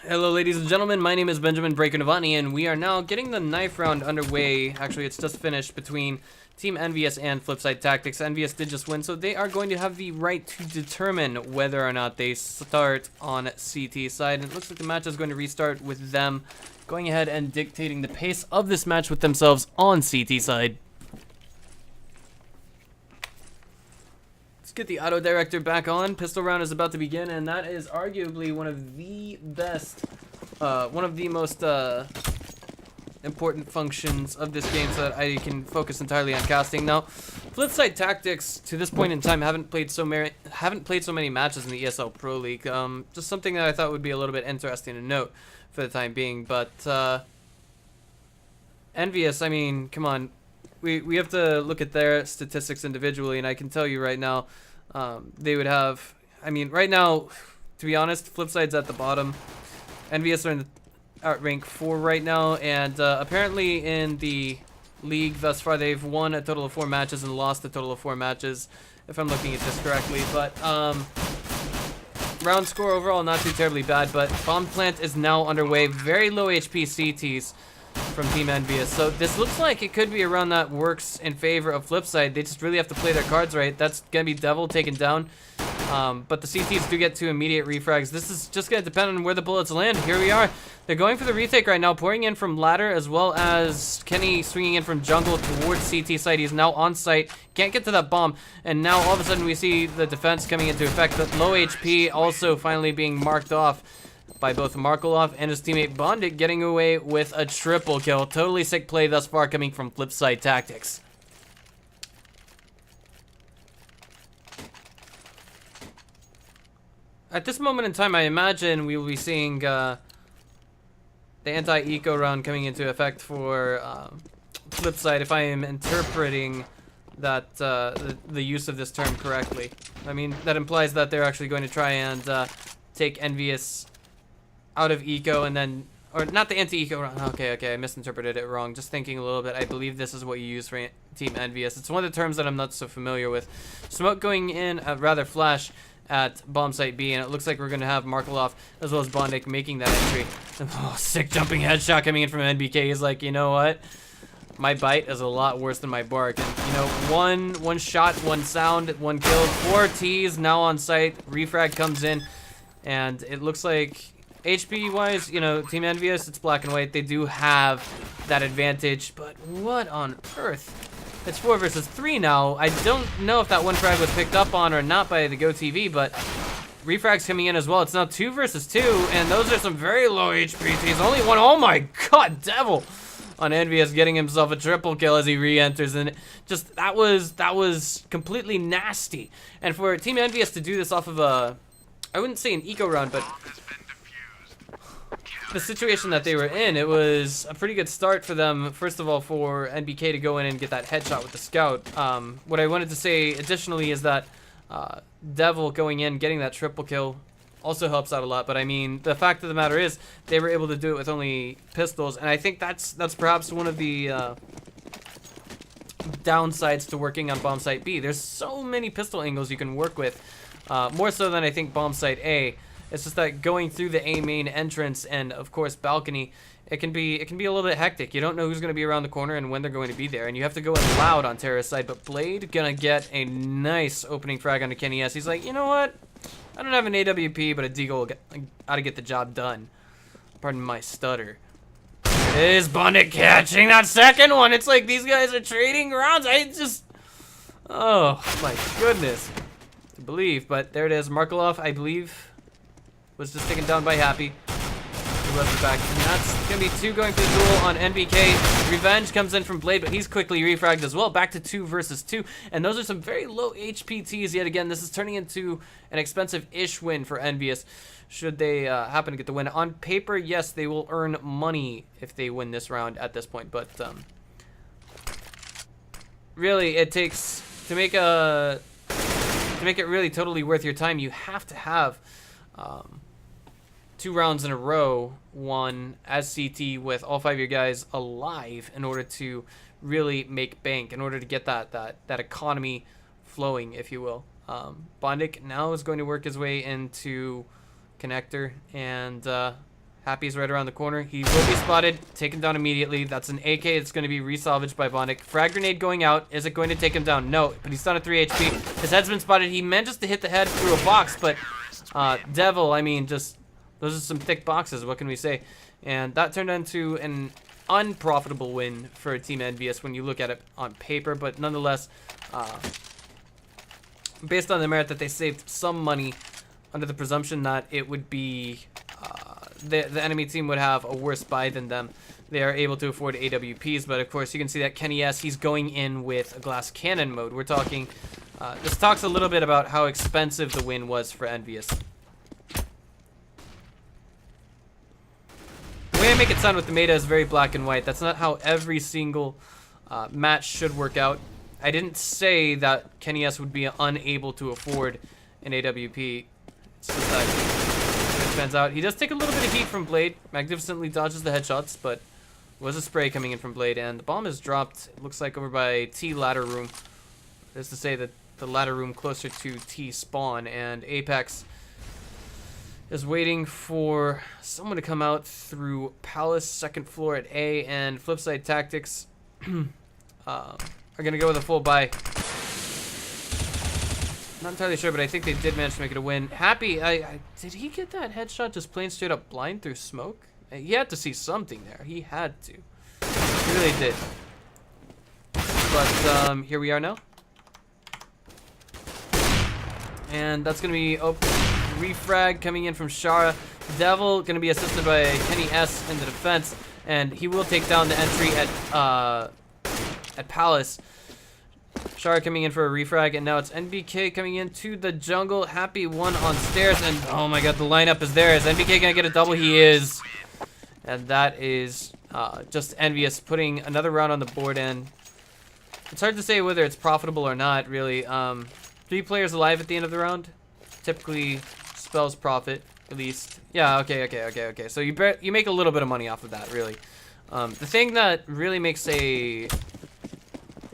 Hello, ladies and gentlemen. My name is Benjamin Breaker Navani, and we are now getting the knife round underway. Actually, it's just finished between Team Envyus and Flipside Tactics. Envyus did just win, so they are going to have the right to determine whether or not they start on CT side. And it looks like the match is going to restart with them going ahead and dictating the pace of this match with themselves on CT side. Get the auto director back on. Pistol round is about to begin, and that is arguably one of the best, one of the most important functions of this game, so that I can focus entirely on casting. Now, Flipside Tactics to this point in time haven't played so many matches in the ESL Pro League. Just something that I thought would be a little bit interesting to note for the time being. But Envyus, I mean, come on. We have to look at their statistics individually, and I can tell you right now, they would have, I mean, right now, to be honest, Flipside's at the bottom. Envyus are in at rank 4 right now, and apparently in the league thus far, they've won a total of 4 matches and lost a total of 4 matches, if I'm looking at this correctly. But round score overall, not too terribly bad, but bomb plant is now underway. Very low HP CTs from Team Envyus. So this looks like it could be a round that works in favor of Flipside. They just really have to play their cards right. That's going to be Devil taken down. But the CTs do get 2 immediate refrags. This is just going to depend on where the bullets land. Here we are. They're going for the retake right now, pouring in from ladder, as well as Kenny swinging in from jungle towards CT side. He's now on site. Can't get to that bomb. And now all of a sudden we see the defense coming into effect. But low HP also finally being marked off by both Markolov and his teammate Bondit, getting away with a triple kill. Totally sick play thus far coming from Flipside Tactics. At this moment in time, I imagine we will be seeing the anti-eco round coming into effect for Flipside, if I am interpreting that the use of this term correctly. I mean, that implies that they're actually going to try and take Envyus out of eco, and then, or not the anti-eco round. Okay, I misinterpreted it wrong. Just thinking a little bit, I believe this is what you use for Team Envyus. It's one of the terms that I'm not so familiar with. Smoke going in, rather flash at bomb site B, and it looks like we're going to have Markolov as well as Bondik making that entry. Oh, sick jumping headshot coming in from NBK. He's like, you know what? My bite is a lot worse than my bark. And, you know, one shot, one sound, one kill, 4 Ts now on site. Refrag comes in, and it looks like HP wise, you know, Team Envyus, it's black and white. They do have that advantage, but what on earth? It's 4 versus 3 now. I don't know if that one frag was picked up on or not by the GoTV, but refrags coming in as well. It's now 2 versus 2, and those are some very low HP Ts. Only one. Oh my god, Devil on Envyus getting himself a triple kill as he re-enters, and just that was completely nasty. And for Team Envyus to do this off of a, I wouldn't say an eco round, but the situation that they were in, it was a pretty good start for them. First of all, for NBK to go in and get that headshot with the scout. What I wanted to say additionally is that Devil going in, getting that triple kill also helps out a lot. But I mean, the fact of the matter is they were able to do it with only pistols, and I think that's perhaps one of the downsides to working on bomb site B. There's so many pistol angles you can work with, more so than I think bomb site A. It's just that going through the A main entrance and, of course, balcony, it can be a little bit hectic. You don't know who's going to be around the corner and when they're going to be there, and you have to go in loud on terrorist side. But Blade gonna get a nice opening frag onto Kenny S. He's like, you know what? I don't have an AWP, but a Deagle ought to get the job done. Pardon my stutter. Is Bondit catching that second one? It's like these guys are trading rounds. Oh my goodness, to believe. But there it is. Markolov, I believe, was just taken down by Happy. He was back. And that's going to be 2 going for the duel on NBK. Revenge comes in from Blade, but he's quickly refragged as well. Back to 2 versus 2. And those are some very low HP Ts yet again. This is turning into an expensive-ish win for Envyus, should they happen to get the win. On paper, yes, they will earn money if they win this round at this point. But really, it takes, to make it really totally worth your time, you have to have 2 rounds in a row won as CT with all 5 of your guys alive in order to really make bank, in order to get that economy flowing, if you will. Bondik now is going to work his way into connector and Happy's right around the corner. He will be spotted, taken down immediately. That's an AK. It's going to be resalvaged by Bondic. Frag grenade going out. Is it going to take him down? No, but he's down at 3 HP. His head's been spotted. He manages to hit the head through a box, but Devil, I mean, just those are some thick boxes. What can we say? And that turned into an unprofitable win for Team Envyus when you look at it on paper, but nonetheless, based on the merit that they saved some money under the presumption that it would be the enemy team would have a worse buy than them. They are able to afford AWPs, but of course you can see that Kenny S, he's going in with a glass cannon mode. We're talking, this talks a little bit about how expensive the win was for Envyus. The way I make it sound with the meta is very black and white. That's not how every single match should work out. I didn't say that Kenny S would be unable to afford an AWP. It's just that fans out. He does take a little bit of heat from Blade. Magnificently dodges the headshots, but was a spray coming in from Blade, and the bomb is dropped, it looks like, over by T ladder room. That is to say that the ladder room closer to T spawn, and Apex is waiting for someone to come out through Palace, second floor at A, and Flipside Tactics are going to go with a full buy. Not entirely sure, but I think they did manage to make it a win. Happy, did he get that headshot just plain straight up blind through smoke? He had to see something there. He had to. He really did. But here we are now. And that's going to be refrag coming in from Shara. Devil going to be assisted by Kenny S in the defense. And he will take down the entry at Palace. Shara coming in for a refrag, and now it's NBK coming into the jungle. Happy one on stairs, and oh my god, the lineup is there. Is NBK gonna get a double? He is. And that is just Envyus putting another round on the board, and it's hard to say whether it's profitable or not, really. 3 players alive at the end of the round typically spells profit, at least. Yeah, okay. So you make a little bit of money off of that, really. The thing that really makes a...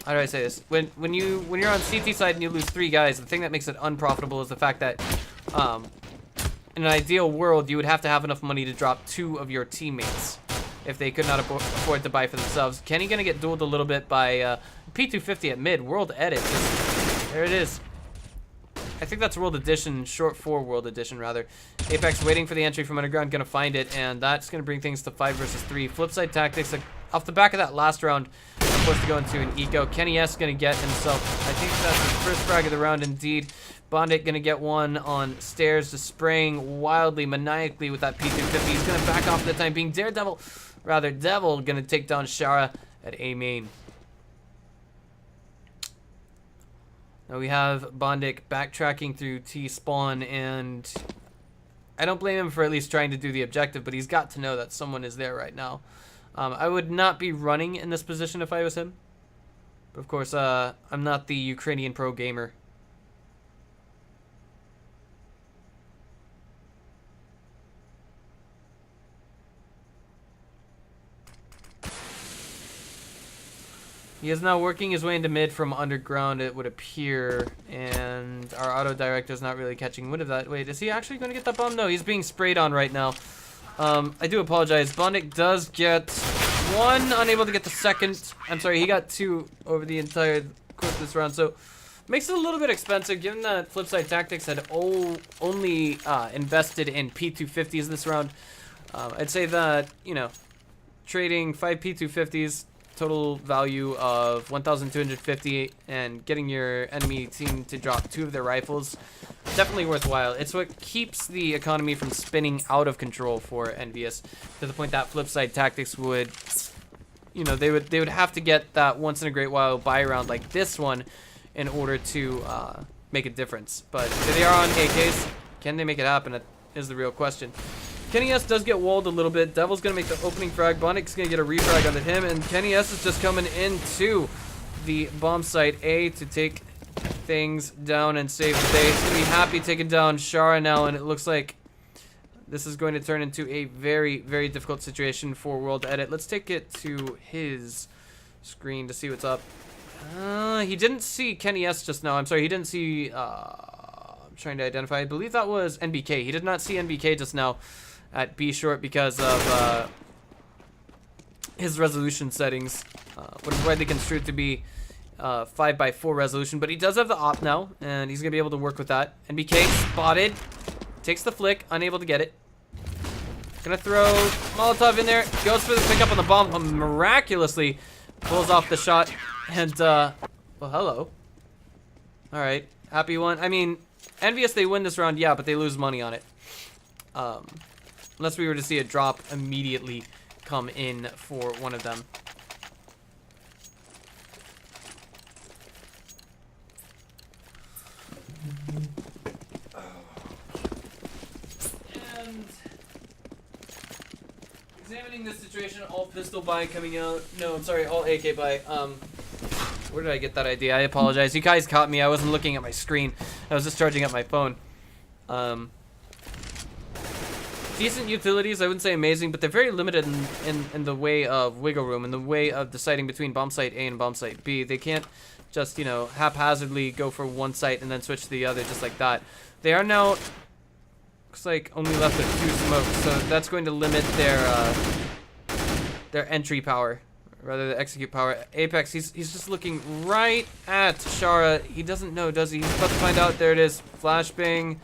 How do I say this? When you're on CT side and you lose 3 guys, the thing that makes it unprofitable is the fact that in an ideal world you would have to have enough money to drop 2 of your teammates if they could not afford to buy for themselves. Kenny gonna get dueled a little bit by P250 at mid. World Edit. There it is. I think that's World Edition, short for World Edition rather. Apex waiting for the entry from underground, gonna find it, and that's gonna bring things to 5 versus 3. Flipside Tactics, off the back of that last round, forced to go into an eco. Kenny S gonna get himself, I think that's his first frag of the round indeed. Bondic gonna get one on stairs, just spraying wildly, maniacally with that P250. He's gonna back off for the time being. Devil gonna take down Shara at A main. Now we have Bondic backtracking through T spawn, and I don't blame him for at least trying to do the objective, but he's got to know that someone is there right now. I would not be running in this position if I was him. But of course, I'm not the Ukrainian pro gamer. He is now working his way into mid from underground, it would appear, and our auto director is not really catching wind of that. Wait, is he actually going to get that bomb? No, he's being sprayed on right now. I do apologize. Bondic does get 1, unable to get the second. I'm sorry, he got 2 over the entire course of this round, so makes it a little bit expensive given that Flipside Tactics had only invested in P250s this round. I'd say that, you know, trading 5 P250s, total value of 1,250, and getting your enemy team to drop 2 of their rifles, definitely worthwhile. It's what keeps the economy from spinning out of control for Envyus, to the point that Flipside Tactics would, you know, they would have to get that once in a great while buy round like this one in order to make a difference. But if they are on AKs, can they make it happen? That is the real question. Kenny S does get walled a little bit. Devil's going to make the opening frag. Bondic's going to get a refrag onto him. And Kenny S is just coming into the bomb site A to take things down and save the day. He's going to be happy taking down Shara now. And it looks like this is going to turn into a very, very difficult situation for World Edit. Let's take it to his screen to see what's up. He didn't see Kenny S just now. I'm sorry, he didn't see... I'm trying to identify. I believe that was NBK. He did not see NBK just now. at B short because of his resolution settings, which is widely construed to be 5x4 resolution. But he does have the op now, and he's gonna be able to work with that. NBK spotted, takes the flick, unable to get it. Gonna throw Molotov in there, goes for the pickup on the bomb, miraculously pulls off the shot, and well, hello. All right, happy one. I mean, Envyus, they win this round, yeah, but they lose money on it. Unless we were to see a drop immediately come in for one of them. And examining this situation, all pistol buy coming out. No, I'm sorry, all AK buy. Where did I get that idea? I apologize. You guys caught me. I wasn't looking at my screen. I was just charging up my phone. Decent utilities. I wouldn't say amazing, but they're very limited in the way of wiggle room, in the way of deciding between bomb site A and bomb site B. They can't just, you know, haphazardly go for one site and then switch to the other just like that. They are now, looks like, only left with 2 smokes, so that's going to limit their entry power. Rather the execute power. Apex, he's just looking right at Shara. He doesn't know, does he? He's about to find out. There it is. Flashbang.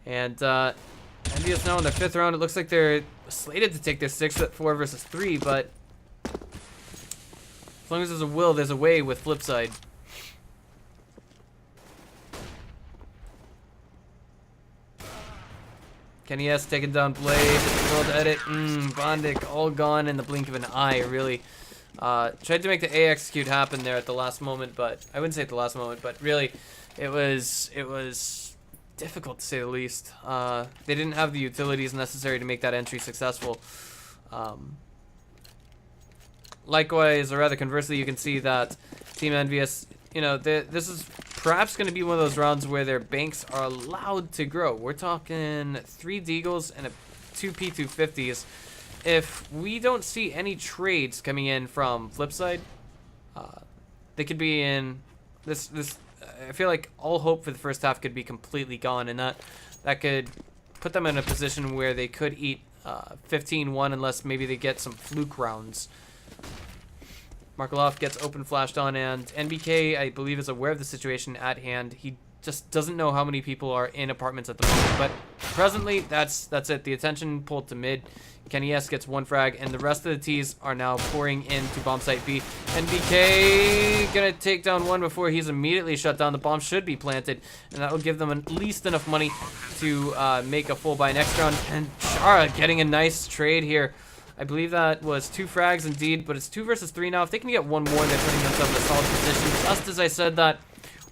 And Envyus now in their 5th round. It looks like they're slated to take their 6th at 4 versus 3, but as long as there's a will, there's a way with Flipside. Kenny S taking down Blade, world edit, Bondic all gone in the blink of an eye, really. Tried to make the A execute happen there at the last moment, but I wouldn't say at the last moment, but really it was difficult to say the least. They didn't have the utilities necessary to make that entry successful. Likewise, or rather conversely, you can see that Team Envyus, you know, this is perhaps going to be one of those rounds where their banks are allowed to grow. We're talking 3 Deagles and 2 P250s. If we don't see any trades coming in from Flipside, they could be in this. I feel like all hope for the first half could be completely gone, and that could put them in a position where they could eat 15-1 unless maybe they get some fluke rounds. Markelov gets open flashed on, and NBK, I believe, is aware of the situation at hand. He just doesn't know how many people are in apartments at the moment, but presently, that's it. The attention pulled to mid. Kenny S gets 1 frag, and the rest of the T's are now pouring into bomb site B. NBK gonna take down 1 before he's immediately shut down. The bomb should be planted, and that will give them at least enough money to make a full buy next round. And Chara getting a nice trade here. I believe that was 2 frags indeed, but it's 2 versus 3 now. If they can get 1 more, they're putting themselves in a solid position. Just as I said that,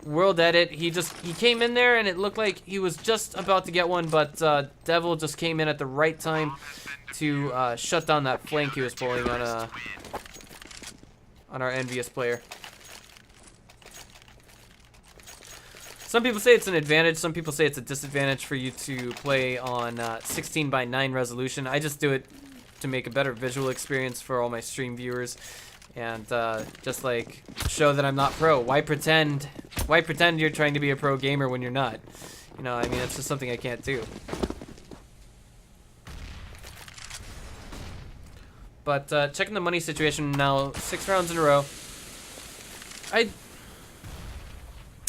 world edit, he came in there and it looked like he was just about to get one, but Devil just came in at the right time to shut down that flank he was pulling on our Envyus player. Some people say it's an advantage, some people say it's a disadvantage for you to play on 16:9 resolution. I just do it to make a better visual experience for all my stream viewers, and just like show that I'm not pro. Why pretend you're trying to be a pro gamer when you're not? You know, I mean, it's just something I can't do. But checking the money situation now, 6 rounds in a row.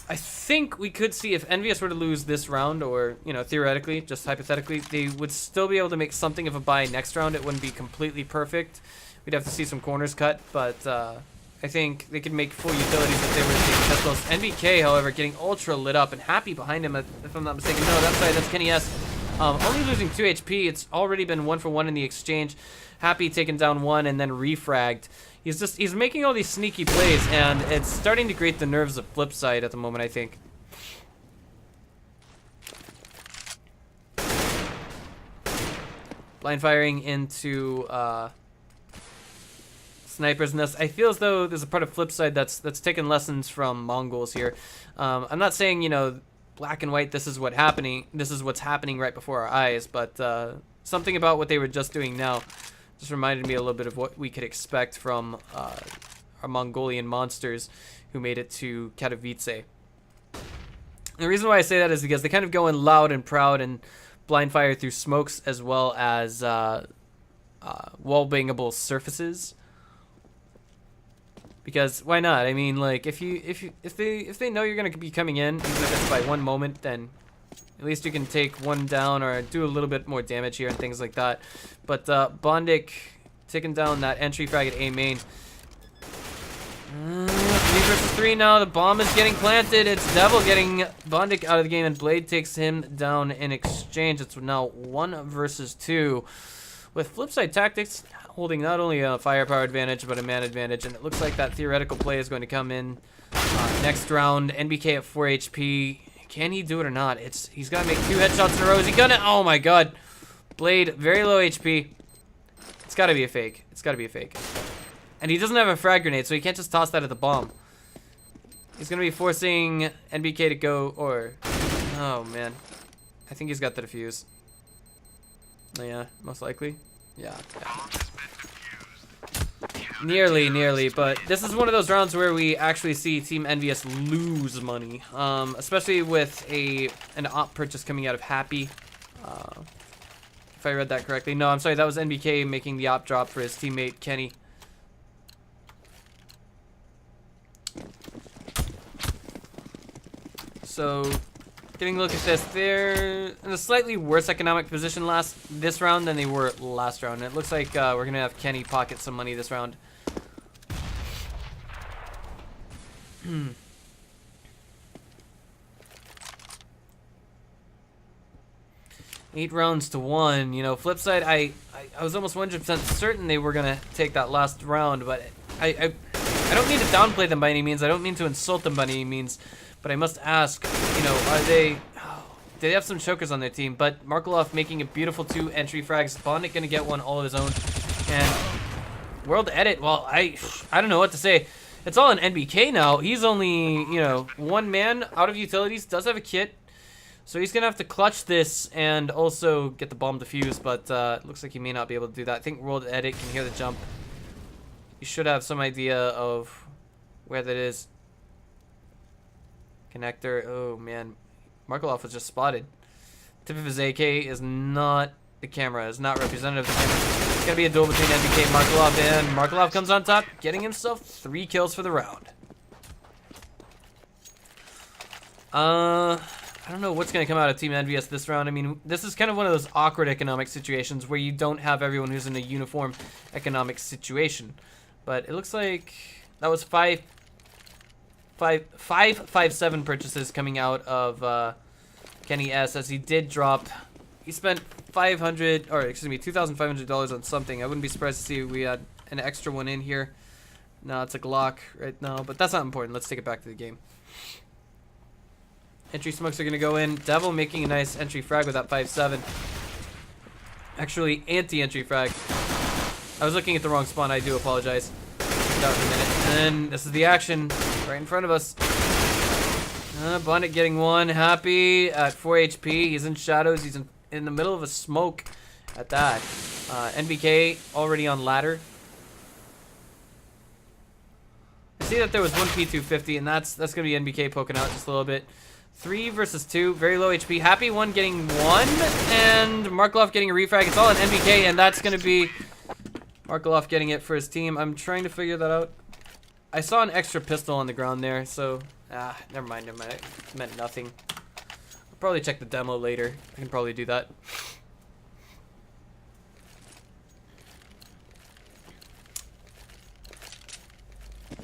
I think we could see if Envyus were to lose this round, or, you know, theoretically, just hypothetically, they would still be able to make something of a buy next round. It wouldn't be completely perfect. We'd have to see some corners cut, but I think they could make full utilities if they were to take pistols. NBK, however, getting ultra lit up, and Happy behind him, if I'm not mistaken. No, that's right, that's Kenny S. Only losing 2 HP. It's already been 1 for 1 in the exchange. Happy taking down 1 and then refragged. He's making all these sneaky plays, and it's starting to grate the nerves of Flipside at the moment, I think. Blind firing into Sniper's Nest. I feel as though there's a part of Flipside that's taken lessons from Mongols here. I'm not saying, you know, black and white, this is what's happening right before our eyes, but something about what they were just doing now just reminded me a little bit of what we could expect from our Mongolian monsters who made it to Katowice. The reason why I say that is because they kind of go in loud and proud and blind fire through smokes as well as wall bangable surfaces. Because why not? I mean, like if they know you're gonna be coming in, even if it's by 1 moment, then at least you can take 1 down or do a little bit more damage here and things like that. But Bondic taking down that entry frag at A main. 3 versus 3 now. The bomb is getting planted. It's Devil getting Bondic out of the game, and Blade takes him down in exchange. It's now 1 versus 2. With Flipside Tactics holding not only a firepower advantage, but a man advantage. And it looks like that theoretical play is going to come in next round. NBK at 4 HP. Can he do it or not? He's got to make 2 headshots in a row. Is he gonna? Oh my god. Blade, very low HP. It's got to be a fake. It's got to be a fake. And he doesn't have a frag grenade, so he can't just toss that at the bomb. He's going to be forcing NBK to go, or... Oh, man. I think he's got the defuse. Yeah, most likely. Yeah. Nearly, but this is one of those rounds where we actually see Team Envyus lose money. Especially with an op purchase coming out of Happy. If I read that correctly. No, I'm sorry, that was NBK making the op drop for his teammate, Kenny. So, getting a look at this, they're in a slightly worse economic position this round than they were last round. And it looks like we're going to have Kenny pocket some money this round. 8 rounds to 1. You know, Flipside, I was almost 100% certain they were going to take that last round, but I don't mean to downplay them by any means. I don't mean to insult them by any means. But I must ask, you know, do they have some chokers on their team? But Markelov making a beautiful 2 entry frags. Bondic gonna get one all of his own. And World Edit, well, I don't know what to say. It's all an NBK now. He's only, you know, 1 man out of utilities, does have a kit. So he's gonna have to clutch this and also get the bomb defused, but it looks like he may not be able to do that. I think World Edit can hear the jump. You should have some idea of where that is. Connector. Oh man, Markelov was just spotted. Tip of his AK is not the camera. Is not representative of the camera. It's gonna be a duel between NBK and Markelov, and Markelov comes on top, getting himself 3 kills for the round. I don't know what's gonna come out of Team Envyus this round. I mean, this is kind of one of those awkward economic situations where you don't have everyone who's in a uniform economic situation. But it looks like that was 557 purchases coming out of Kenny S, as he did drop. He spent $2,500 on something. I wouldn't be surprised to see we had an extra one in here. No, it's a Glock right now, but that's not important. Let's take it back to the game. Entry smokes are gonna go in. Devil making a nice entry frag with that 5.7. Actually, anti-entry frag. I was looking at the wrong spawn. I do apologize. Out in a minute. And this is the action right in front of us. Bonnet getting 1. Happy at 4 HP. He's in shadows. He's in the middle of a smoke at that. NBK already on ladder. I see that there was 1 P250, and that's going to be NBK poking out just a little bit. 3 versus 2. Very low HP. Happy 1 getting 1. And Markelov getting a refrag. It's all on NBK, and that's going to be Markelov getting it for his team. I'm trying to figure that out. I saw an extra pistol on the ground there, so... never mind. It meant nothing. I'll probably check the demo later. I can probably do that.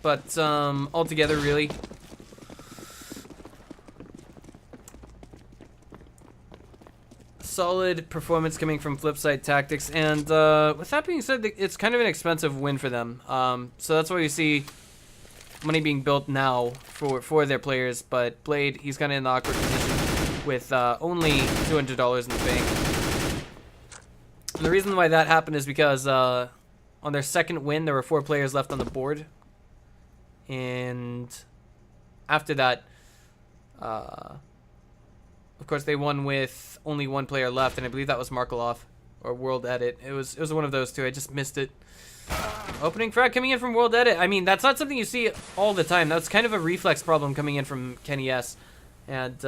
But, altogether, really... solid performance coming from Flipside Tactics, and with that being said, it's kind of an expensive win for them. So that's why we see money being built now for their players. But Blade, he's kind of in the awkward position with only $200 in the bank. And the reason why that happened is because on their second win, there were 4 players left on the board, and after that, of course, they won with only 1 player left, and I believe that was Markelov or World Edit. It was one of those 2. I just missed it. Opening frag coming in from World Edit. I mean, that's not something you see all the time. That's kind of a reflex problem coming in from Kenny S. And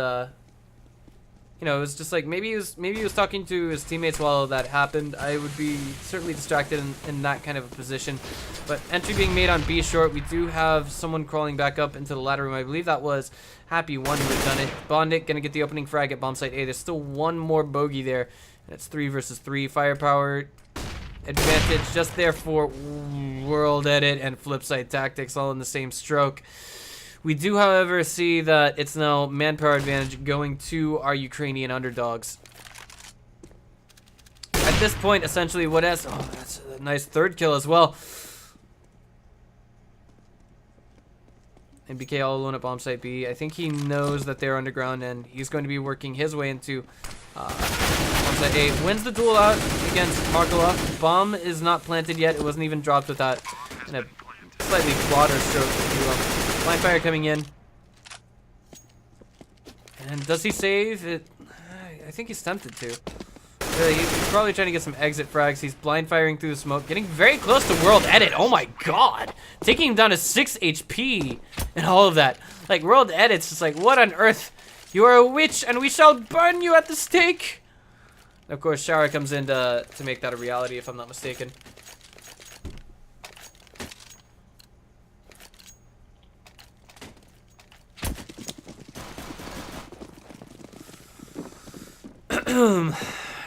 you know, it was just like maybe he was talking to his teammates while that happened. I would be certainly distracted in that kind of a position. But entry being made on B short. We do have someone crawling back up into the ladder room. I believe that was Happy One who had done it. Bondic gonna get the opening frag at bomb site A. There's still one more bogey there. And it's 3 versus 3. Firepower advantage just there for World Edit and Flipside Tactics all in the same stroke. We do, however, see that it's now manpower advantage going to our Ukrainian underdogs. At this point, essentially, what has... Oh, that's a nice third kill as well. NBK all alone at bomb site B. I think he knows that they're underground, and he's going to be working his way into bomb site A. Wins the duel out against Markolov. Bomb is not planted yet. It wasn't even dropped with that in a slightly broader stroke, if you will. Blind fire coming in. And does he save it? I think he's tempted to. Really, he's probably trying to get some exit frags. He's blind firing through the smoke. Getting very close to World Edit. Oh my god. Taking him down to 6 HP and all of that. Like, World Edit's just like, what on earth? You are a witch and we shall burn you at the stake. And of course, Shower comes in to make that a reality, if I'm not mistaken.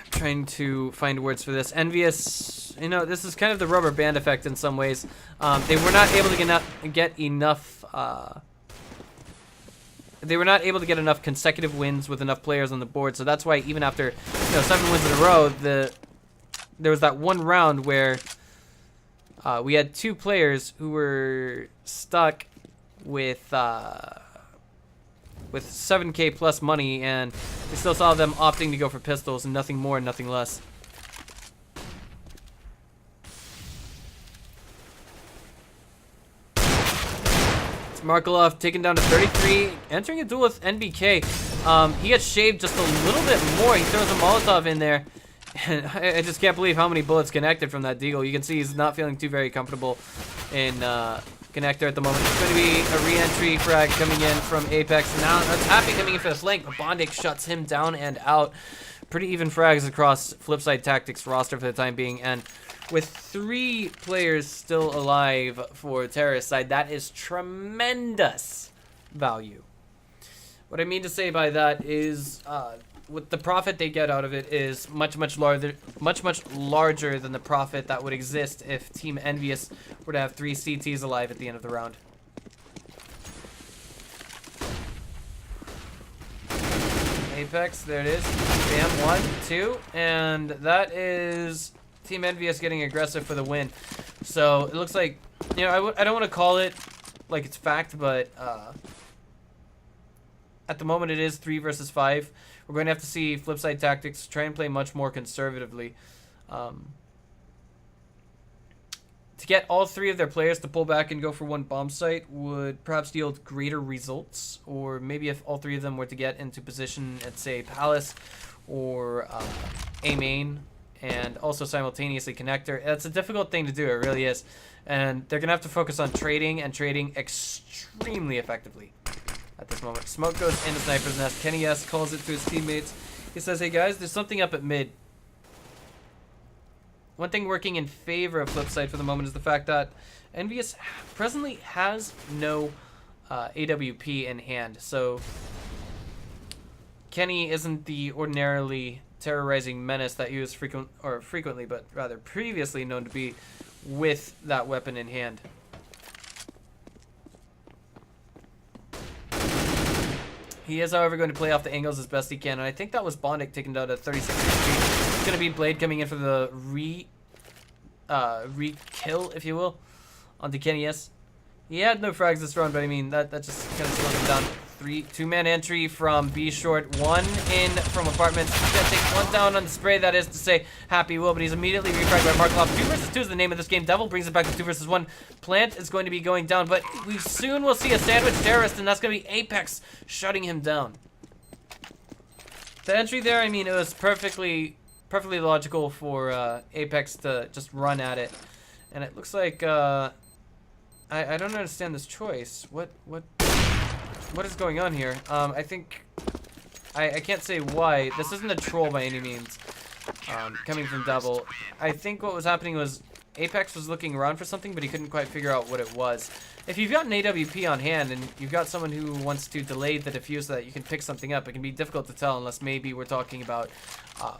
Trying to find words for this. Envyus, you know, this is kind of the rubber band effect in some ways. They were not able to get enough. They were not able to get enough consecutive wins with enough players on the board. So that's why even after 7 wins in a row, there was that one round where we had 2 players who were stuck with 7K plus money, and we still saw them opting to go for pistols and nothing more and nothing less. It's Markolov taken down to 33, entering a duel with NBK. He gets shaved just a little bit more. He throws a Molotov in there, and I just can't believe how many bullets connected from that deagle. You can see he's not feeling too very comfortable in connector at the moment. It's going to be a re-entry frag coming in from Apex. Now that's Happy coming in for the flank, but Bondic shuts him down and out. Pretty even frags across Flipside Tactics roster for the time being, and with 3 players still alive for Terrorist side, that is tremendous value. What I mean to say by that is with the profit they get out of it is much larger than the profit that would exist if Team Envyus were to have 3 CTs alive at the end of the round. Apex, there it is. Bam, 1, 2, and that is Team Envyus getting aggressive for the win. So it looks like, I don't want to call it like it's fact, but at the moment it is 3 versus 5. We're going to have to see Flipside Tactics try and play much more conservatively. To get all 3 of their players to pull back and go for one bomb site would perhaps yield greater results. Or maybe if all 3 of them were to get into position at, say, Palace or A main, and also simultaneously connector. That's a difficult thing to do, it really is. And they're going to have to focus on trading, and trading extremely effectively at this moment. Smoke goes into Sniper's Nest. Kenny S calls it to his teammates. He says, hey guys, there's something up at mid. One thing working in favor of Flipside for the moment is the fact that Envyus presently has no AWP in hand. So Kenny isn't the ordinarily terrorizing menace that he was frequently, but rather previously known to be with that weapon in hand. He is, however, going to play off the angles as best he can, and I think that was Bondic taken down to 36 HP. It's going to be Blade coming in for the re-kill, if you will, onto Kenny S. He had no frags this round, but I mean, that just kind of slowed him down. 2-man entry from B short, 1 in from apartments. He's going to take 1 down on the spray, that is to say, Happy will, but he's immediately refragged by Markolov. 2 versus 2 is the name of this game. Devil brings it back to 2 versus 1. Plant is going to be going down, but we soon will see a sandwich terrorist, and that's going to be Apex shutting him down. The entry there, I mean, it was perfectly logical for Apex to just run at it. And it looks like, I don't understand this choice. What is going on here? I think I can't say why. This isn't a troll by any means. Coming from Double. I think what was happening was Apex was looking around for something, but he couldn't quite figure out what it was. If you've got an AWP on hand and you've got someone who wants to delay the defuse so that you can pick something up, it can be difficult to tell unless maybe we're talking about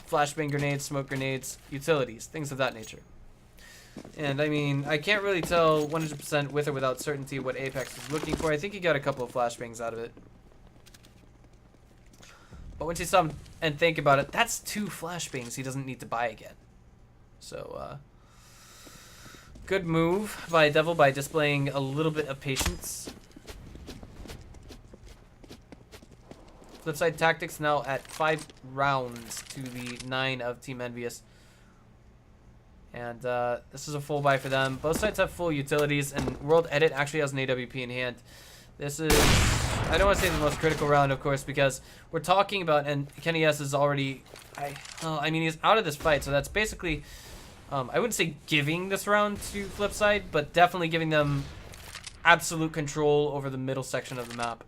flashbang grenades, smoke grenades, utilities, things of that nature. And I mean, I can't really tell 100% with or without certainty what Apex was looking for. I think he got a couple of flashbangs out of it. But once you stop and think about it, that's 2 flashbangs he doesn't need to buy again. So, good move by Devil by displaying a little bit of patience. Flipside Tactics now at 5 rounds to the 9 of Team Envyus. And this is a full buy for them. Both sides have full utilities, and World Edit actually has an AWP in hand. This is, I don't want to say the most critical round, of course, because we're talking about, and Kenny S is already, I mean, he's out of this fight, so that's basically, I wouldn't say giving this round to Flipside, but definitely giving them absolute control over the middle section of the map.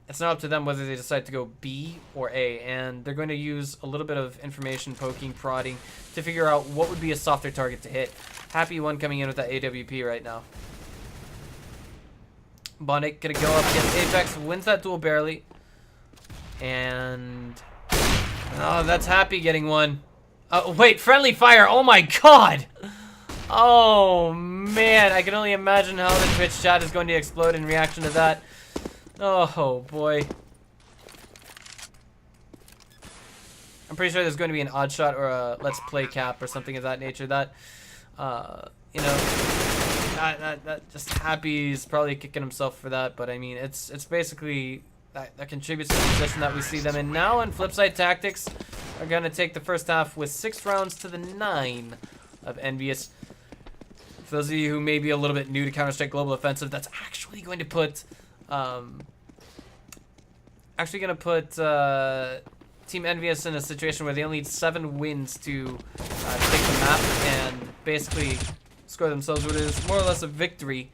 It's not up to them whether they decide to go B or A, and they're going to use a little bit of information, poking, prodding, to figure out what would be a softer target to hit. Happy one coming in with that AWP right now. Bondic gonna go up against Apex, wins that duel barely. And... oh, that's Happy getting one. Wait, friendly fire, oh my god! Oh man, I can only imagine how the Twitch chat is going to explode in reaction to that. Oh boy. I'm pretty sure there's going to be an odd shot or a let's play cap or something of that nature. That, you know, that just Happy's probably kicking himself for that. But I mean, it's basically that contributes to the position that we see them in now. And Flipside Tactics are going to take the first half with 6 rounds to the 9 of Envyus. For those of you who may be a little bit new to Counter-Strike Global Offensive, that's actually going to put Team Envyus in a situation where they only need 7 wins to take the map and basically score themselves what is more or less a victory.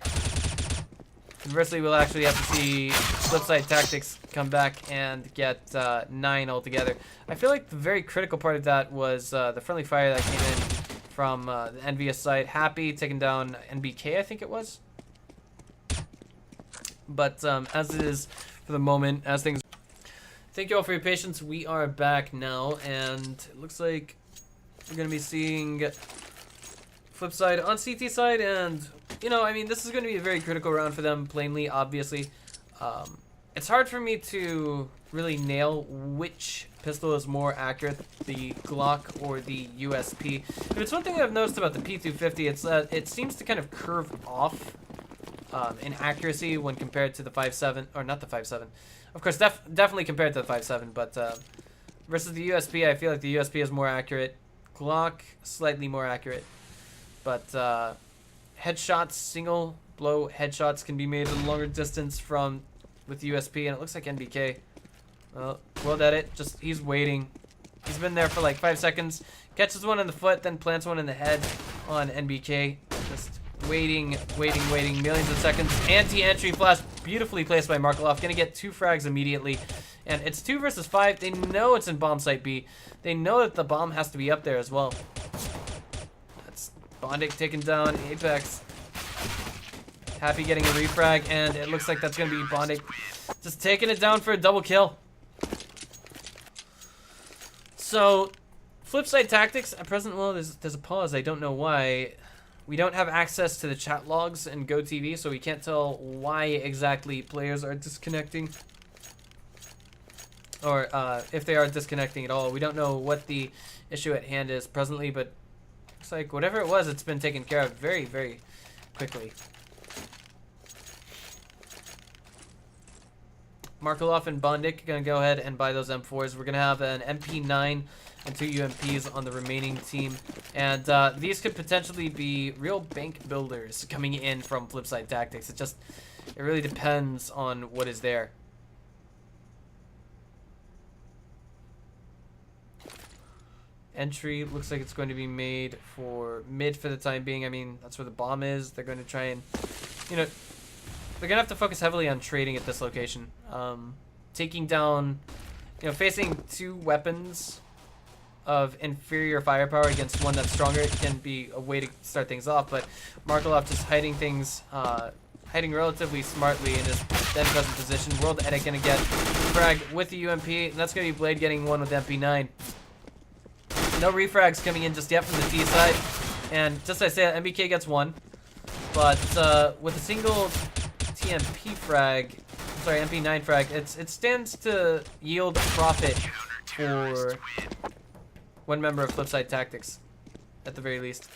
Conversely, we'll actually have to see Flipside Tactics come back and get 9 altogether. I feel like the very critical part of that was the friendly fire that came in from the Envyus side. Happy taking down NBK, I think it was. But as it is for the moment, as things... Thank you all for your patience. We are back now, and it looks like we're going to be seeing Flipside on CT side, and, you know, I mean, this is going to be a very critical round for them, plainly, obviously. It's hard for me to really nail which pistol is more accurate, the Glock or the USP. But it's one thing I've noticed about the P250, it's that it seems to kind of curve off in accuracy when compared to the 5.7, or not the 5.7. Of course, definitely compared to the 5.7, but versus the USP, I feel like the USP is more accurate. Glock, slightly more accurate. But headshots, single blow headshots can be made at a longer distance with the USP, and it looks like NBK. Well, World Edit, just, he's waiting. He's been there for like 5 seconds. Catches one in the foot, then plants one in the head on NBK. Just waiting, millions of seconds. Anti-entry flash, beautifully placed by Markelov. Gonna get 2 frags immediately. And it's 2 versus 5. They know it's in bomb site B. They know that the bomb has to be up there as well. That's Bondic taking down Apex. Happy getting a refrag, and it looks like that's gonna be Bondic just taking it down for a double kill. So, Flipside Tactics, at present, well, there's a pause. I don't know why. We don't have access to the chat logs in GoTV, so we can't tell why exactly players are disconnecting. Or if they are disconnecting at all. We don't know what the issue at hand is presently, but looks like whatever it was, it's been taken care of very, very quickly. Markelov and Bondic are going to go ahead and buy those M4s. We're going to have an MP9 and 2 UMPs on the remaining team. And these could potentially be real bank builders coming in from Flipside Tactics. It really depends on what is there. Entry looks like it's going to be made for mid for the time being. I mean, that's where the bomb is. They're going to try and, you know, they're going to have to focus heavily on trading at this location. Taking down you know, facing two weapons of inferior firepower against one that's stronger can be a way to start things off, but Markelov just hiding things, hiding relatively smartly in his then present position. World Edit gonna get frag with the UMP, and that's gonna be Blade getting one with MP9. No refrags coming in just yet from the T side, and just as I say, MBK gets one, but with a single TMP frag, sorry, MP9 frag, it stands to yield profit for one member of Flipside Tactics, at the very least.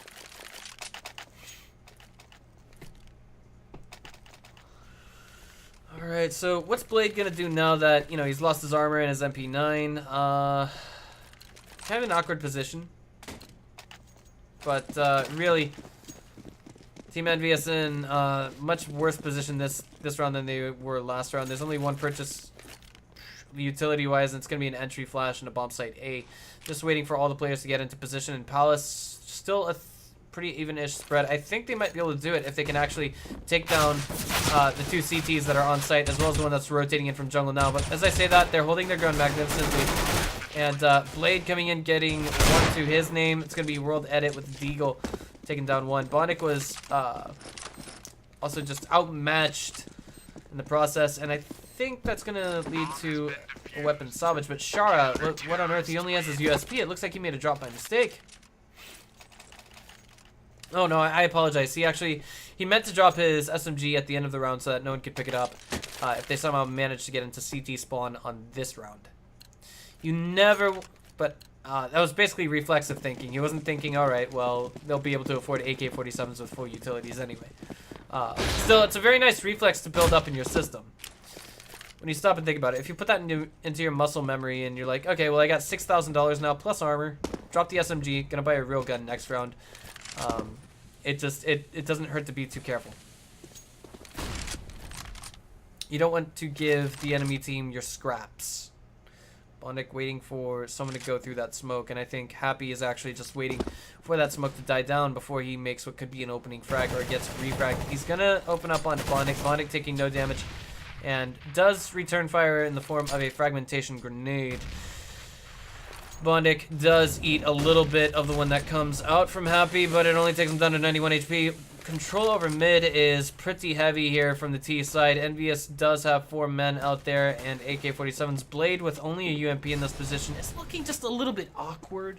Alright, so what's Blade gonna do now that, you know, he's lost his armor and his MP9? Kind of an awkward position. But, really, Team Envyus in much worse position this round than they were last round. There's only one purchase utility-wise, and it's going to be an entry flash and a bomb site A. Just waiting for all the players to get into position. And Palace, still a pretty even-ish spread. I think they might be able to do it if they can actually take down the two CTs that are on site, as well as the one that's rotating in from jungle now. But as I say that, they're holding their ground magnificently. And Blade coming in, getting one to his name. It's going to be World Edit with Deagle taking down one. Bondic was also just outmatched in the process, and I think that's going to lead to a weapon salvage. But Shara, what on earth? He only has his USP. It looks like he made a drop by mistake. Oh no, I apologize. He meant to drop his SMG at the end of the round so that no one could pick it up if they somehow managed to get into CT spawn on this round. You never, but that was basically reflexive thinking. He wasn't thinking, all right, well, they'll be able to afford AK-47s with full utilities anyway. Still, it's a very nice reflex to build up in your system. When you stop and think about it, if you put that into your muscle memory and you're like, okay, well, I got $6,000 now plus armor, drop the SMG, gonna buy a real gun next round. It doesn't hurt to be too careful. You don't want to give the enemy team your scraps. Bondic waiting for someone to go through that smoke, and I think Happy is actually just waiting for that smoke to die down before he makes what could be an opening frag or gets refragged. He's gonna open up on Bondic. Bondic taking no damage, and does return fire in the form of a fragmentation grenade. Bondic does eat a little bit of the one that comes out from Happy, but it only takes him down to 91 HP. Control over mid is pretty heavy here from the T side. Envyus does have 4 men out there and AK-47s. Blade with only a UMP in this position is looking just a little bit awkward.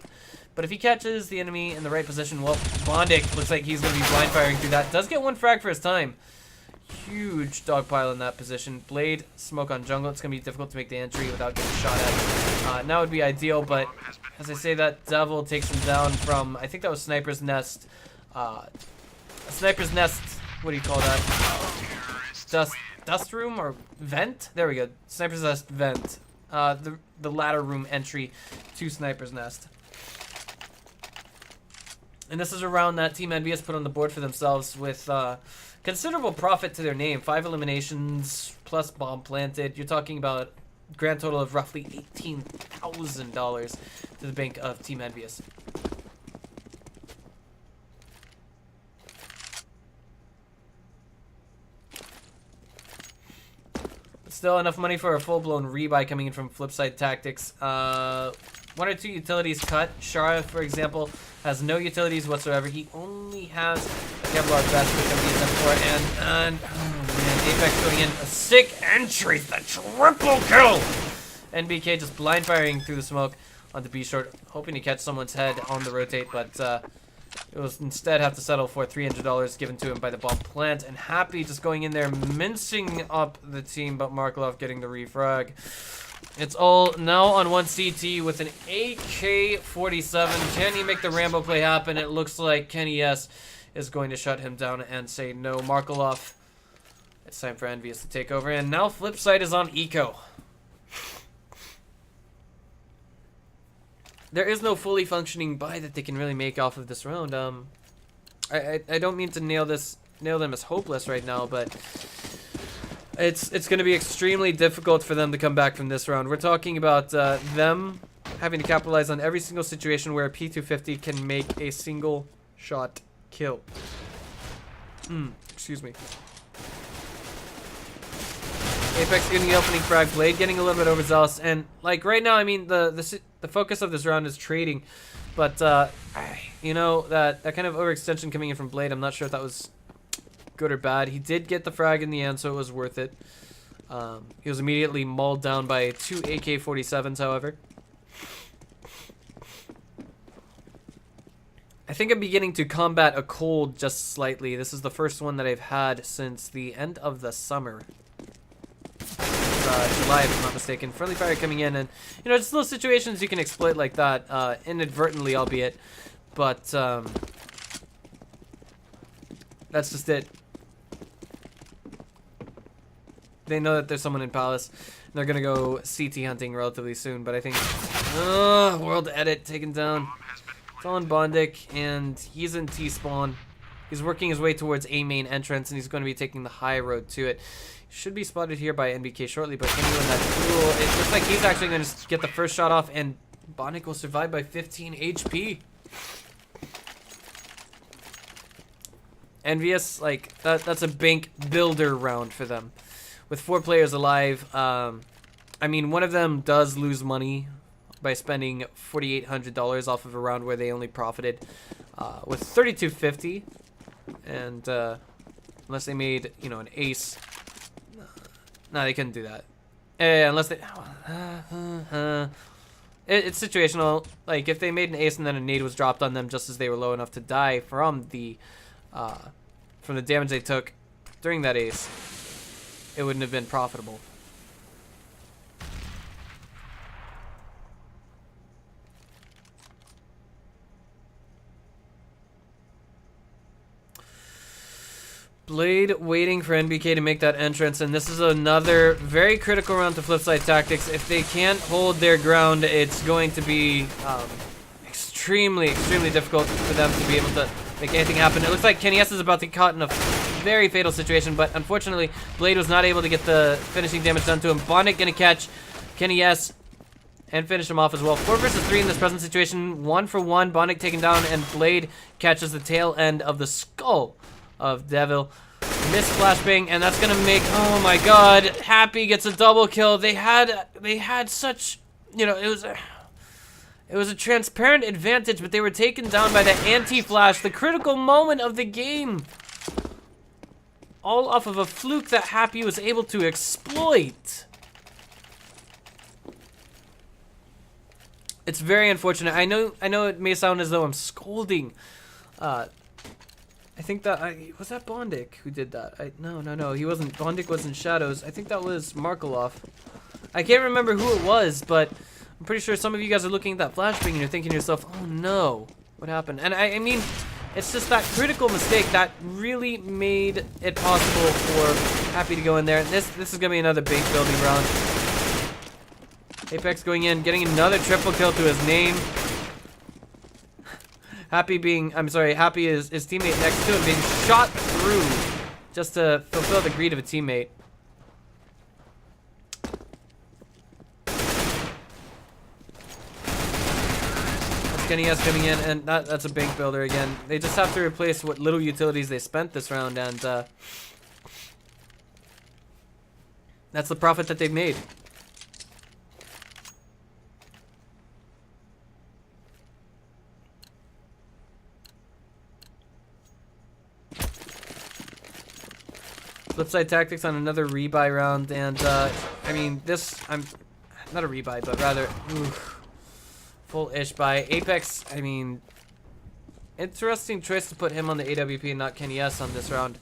But if he catches the enemy in the right position, well, Bondic looks like he's going to be blind firing through that. Does get one frag for his time. Huge dog pile in that position. Blade, smoke on jungle. It's going to be difficult to make the entry without getting shot at. Now would be ideal, but as I say that, Devil takes him down from, I think that was Sniper's Nest. Sniper's Nest, what do you call that? Dust room or vent? There we go. Sniper's Nest vent. The ladder room entry to Sniper's Nest. And this is a round that Team Envyus put on the board for themselves with considerable profit to their name. 5 eliminations plus bomb planted. You're talking about a grand total of roughly $18,000 to the bank of Team Envyus. Still enough money for a full-blown rebuy coming in from Flipside Tactics. 1 or 2 utilities cut. Shara, for example, has no utilities whatsoever. He only has a Kevlar vest, which I'm using for, and oh man, Apex going in a sick entry, the triple kill. NBK just blind firing through the smoke onto B short, hoping to catch someone's head on the rotate, but it was instead have to settle for $300 given to him by the bomb plant, and Happy just going in there mincing up the team, but Markelov getting the refrag. It's all now on one CT with an AK-47. Can he make the Rambo play happen? It looks like Kenny S is going to shut him down and say no. Markelov, it's time for Envyus to take over, and now Flipside is on eco. There is no fully functioning buy that they can really make off of this round. I don't mean to nail them as hopeless right now, but it's going to be extremely difficult for them to come back from this round. We're talking about them having to capitalize on every single situation where a P250 can make a single shot kill. Excuse me. Apex getting the opening frag, Blade getting a little bit overzealous, and like right now, I mean the focus of this round is trading, but you know that kind of overextension coming in from Blade, I'm not sure if that was good or bad. He did get the frag in the end, so it was worth it. He was immediately mauled down by 2 AK-47s, however. I think I'm beginning to combat a cold just slightly. This is the first one that I've had since the end of the summer. July, if I'm not mistaken. Friendly fire coming in, and you know, just little situations you can exploit like that, inadvertently, albeit. But that's just it. They know that there's someone in Palace. And they're gonna go CT hunting relatively soon, but I think World Edit taken down. It's on Bondic, and he's in T-spawn. He's working his way towards A main entrance, and he's going to be taking the high road to it. Should be spotted here by NBK shortly, but can he win that duel? It looks like he's actually going to get the first shot off, and Bondic will survive by 15 HP. Envyus, like, that's a bank builder round for them. With 4 players alive, I mean, one of them does lose money by spending $4,800 off of a round where they only profited with $3,250, and unless they made, you know, an ace, no, they couldn't do that. Unless they, it's situational. Like if they made an ace and then a nade was dropped on them just as they were low enough to die from the damage they took during that ace, it wouldn't have been profitable. Blade waiting for NBK to make that entrance, and this is another very critical round to Flipside Tactics. If they can't hold their ground, it's going to be extremely difficult for them to be able to make anything happen. It looks like Kenny S is about to get caught in a very fatal situation, but unfortunately, Blade was not able to get the finishing damage done to him. Bondic gonna catch Kenny S and finish him off as well. 4 versus 3 in this present situation. 1 for 1. Bondic taken down, and Blade catches the tail end of the skull of Devil. Miss flashbang, and that's gonna make, oh my god, Happy gets a double kill. They had such, you know, it was a transparent advantage, but they were taken down by the anti-flash, the critical moment of the game. All off of a fluke that Happy was able to exploit. It's very unfortunate. I know it may sound as though I'm scolding. I think that was that Bondic who did that. No, he wasn't. Bondic was in shadows. I think that was Markelov. I can't remember who it was, but I'm pretty sure some of you guys are looking at that flashbang and you're thinking to yourself, oh no, what happened? And I mean, it's just that critical mistake that really made it possible for Happy to go in there. This is gonna be another base building round. Apex going in, getting another triple kill to his name. Happy is his teammate next to him being shot through just to fulfill the greed of a teammate. That's Kenny S coming in, and that's a bank builder again. They just have to replace what little utilities they spent this round, and that's the profit that they've made. Flipside Tactics on another rebuy round, and I mean I'm not a rebuy, but rather full-ish buy. Apex, I mean, interesting choice to put him on the AWP and not Kenny S on this round,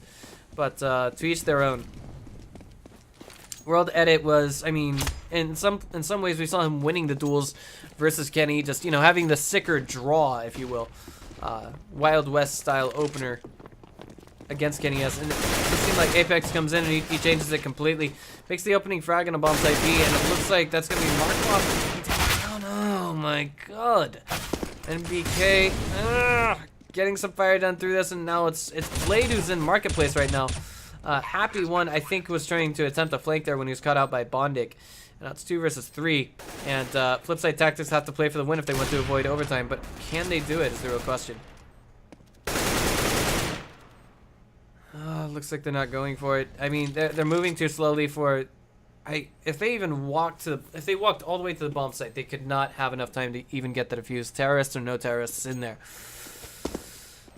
but to each their own. World Edit was, I mean, in some ways we saw him winning the duels versus Kenny, just, you know, having the sicker draw, if you will, Wild West style opener against Kenny S, and it seemed like Apex comes in and he changes it completely, makes the opening frag on a bomb site B, and it looks like that's gonna be Markov. Oh my god, NBK getting some fire done through this, and now it's Blade who's in marketplace right now. Happy one, I think, was trying to attempt a flank there when he was caught out by Bondic, and now it's 2 versus 3, and Flipside Tactics have to play for the win if they want to avoid overtime, but can they do it is the real question. Looks like they're not going for it. I mean, they're moving too slowly for if they even walked if they walked all the way to the bomb site, they could not have enough time to even get the defuse, terrorists or no terrorists in there.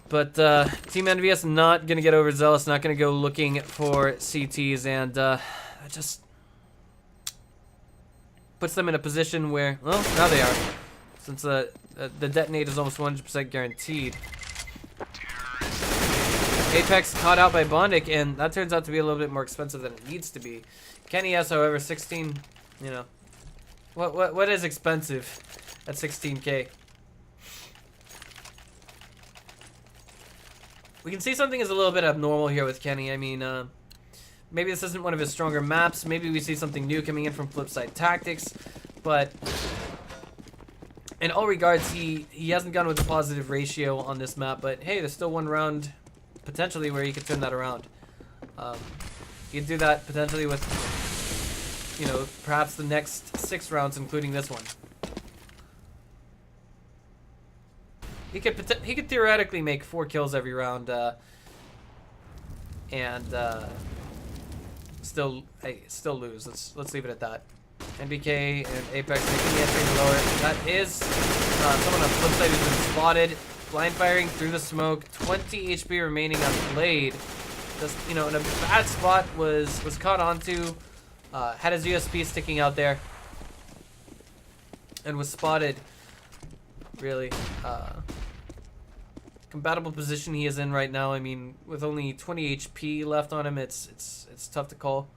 But Team Envyus not gonna get overzealous, not gonna go looking for CTs, and just puts them in a position where, well, now they are, since the detonate is almost 100% guaranteed. Apex caught out by Bondic, and that turns out to be a little bit more expensive than it needs to be. Kenny S, however, 16, you know, what is expensive at 16K? We can see something is a little bit abnormal here with Kenny. I mean, maybe this isn't one of his stronger maps. Maybe we see something new coming in from Flipside Tactics, but in all regards, he hasn't gone with a positive ratio on this map. But hey, there's still one round potentially where he could turn that around. He could do that potentially with, you know, perhaps the next 6 rounds, including this one. He could theoretically make 4 kills every round, and still lose. Let's leave it at that. NBK and Apex making the entry lower. That is someone on Flipside who's been spotted. Blind firing through the smoke. 20 HP remaining on Blade. Just, you know, in a bad spot, was caught onto. Had his USP sticking out there, and was spotted. Really, compatible position he is in right now. I mean, with only 20 HP left on him, it's tough to call.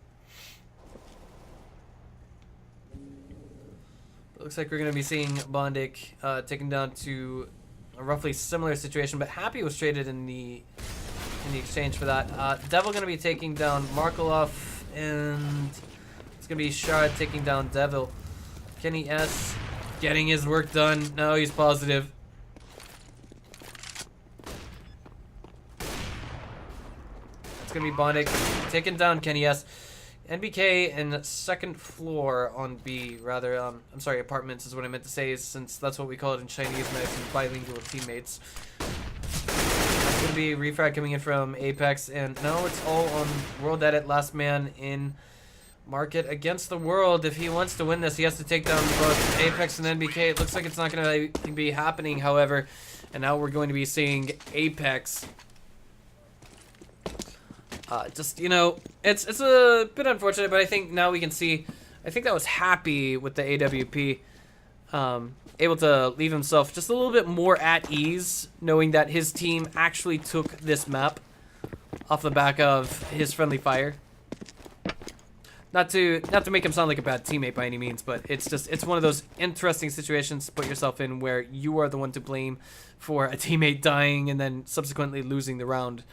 It looks like we're gonna be seeing Bondic taken down to a roughly similar situation, but Happy was traded in the exchange for that. Devil gonna be taking down Markelov, and it's gonna be Shard taking down Devil. Kenny S getting his work done. No, he's positive. It's gonna be Bondic taking down Kenny S. NBK and second floor on B, rather, I'm sorry, apartments is what I meant to say, since that's what we call it in Chinese, nice and bilingual teammates. It's gonna be refrag coming in from Apex, and no, it's all on World Edit, last man in market against the world. If he wants to win this, he has to take down both Apex and NBK. It looks like it's not going to be happening, however, and now we're going to be seeing Apex. Just, you know, it's a bit unfortunate, but I think now we can see, I think that was Happy with the AWP, able to leave himself just a little bit more at ease, knowing that his team actually took this map off the back of his friendly fire. Not to make him sound like a bad teammate by any means, but it's one of those interesting situations to put yourself in where you are the one to blame for a teammate dying and then subsequently losing the round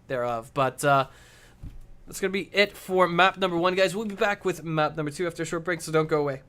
thereof. But that's going to be it for map number 1, guys. We'll be back with map number 2 after a short break, so don't go away.